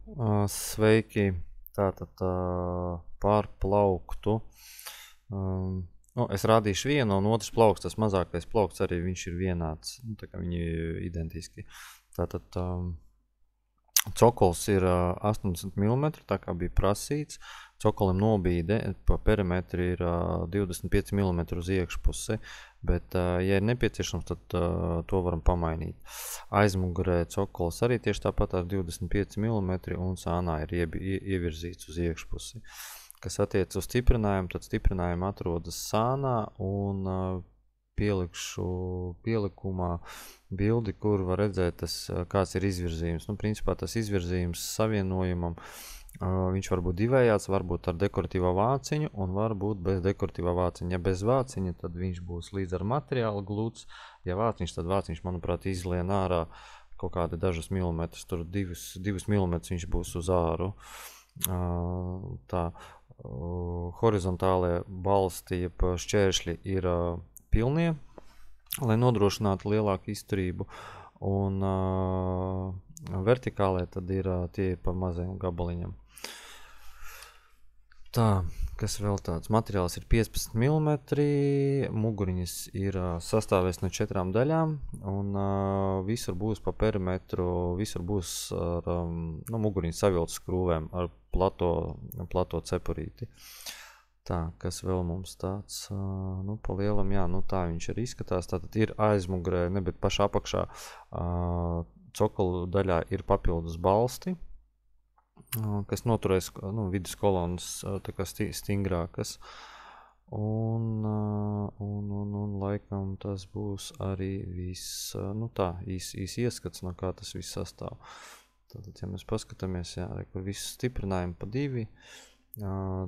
Sveiki! Tātad par plauktu. Es rādīšu vienu, un otrs plaukts, tas mazākais plaukts arī viņš ir vienāds. Tā kā viņi ir identiski. Tātad cokols ir 80 mm, tā kā bija prasīts. Cokolim nobīde pa perimetru ir 25 mm uz iekšpusi, bet, ja ir nepieciešams, tad to varam pamainīt. Aizmugurē cokols arī tieši tāpat ar 25 mm un sānā ir ievirzīts uz iekšpusi. Kas attiec uz stiprinājumu, tad stiprinājumu atrodas sānā un pielikšu pielikumā bildi, kur var redzēt, kāds ir izvirzījums. Principā tas izvirzījums savienojumam viņš var būt divējāds, varbūt ar dekoratīvo vāciņu un varbūt bez dekoratīvā vāciņa. Ja bez vāciņa, tad viņš būs līdz ar materiālu glūts. Ja vāciņš, tad vāciņš, manuprāt, izlien ārā kaut kādi dažus milimetrus. Tur 2 milimetrus viņš būs uz āru. Tā horizontālie balsti, jeb šķēršļi ir pilnie, lai nodrošinātu lielāku izturību. Un vertikālē tad ir tie pa mazajam gabaliņam. Tā, kas vēl tāds? Materiāls ir 15 mm, muguriņas ir sastāvēs no 4 daļām, un visur būs pa perimetru, visur būs ar muguriņas saviltas skrūvēm ar plato cepurīti. Tā, kas vēl mums tāds, pa lielam, jā, tā viņš arī izskatās. Tātad ir aizmugurē, ne, bet pašā apakšā cokolu daļā ir papildus balsti, kas noturēs vidus kolonas tā kā stingrākas. Un laikam tas būs arī viss, īs ieskats, no kā tas viss sastāv. Tātad, ja mēs paskatāmies, jā, kur visu stiprinājumi pa 2,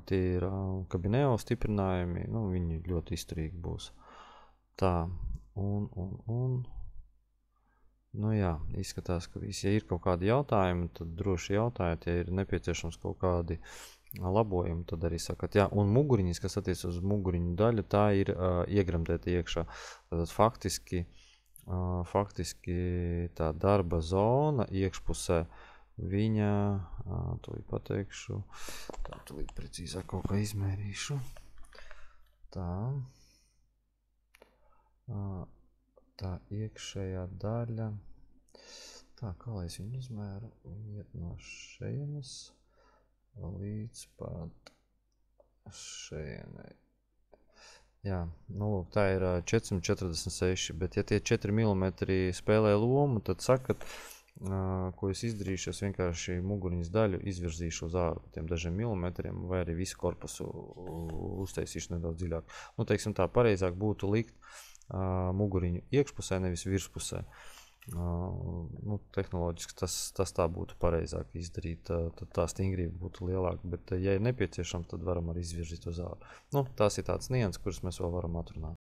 tie ir kabineo stiprinājumi, viņi ļoti izturīgi būs. Tā, jā, izskatās, ka visi, ja ir kaut kādi jautājumi, tad droši jautājiet, ja ir nepieciešams kaut kādi labojumi, tad arī sakat. Jā, un muguriņas, kas attiec uz muguriņu daļu, tā ir iegremdēta iekšā. Tātad faktiski tā darba zona iekšpusē, viņa, tūlīt pateikšu, tā tūlīt precīzāk kaut kā izmērīšu. Tā iekšējā daļa, kā lai es viņu izmēru, viņa iet no šeienes līdz pat šeienei. Jā, tā ir 446, bet ja tie 4 mm spēlē lomu, tad sakat, ko es izdarīšu, es vienkārši muguriņas daļu izvirzīšu uz āru par tiem dažiem milimetriem, vai arī visu korpusu uztaisīšu nedaudz dziļāk. Teiksim tā, pareizāk būtu likt muguriņu iekšpusē, nevis virspusē. Tehnoloģiski tas tā būtu pareizāk izdarīt, tad tā stingrība būtu lielāka, bet ja ir nepieciešams, tad varam arī izvirzīt uz āru. Tās ir tāds nianses, kuras mēs vēl varam atrunāt.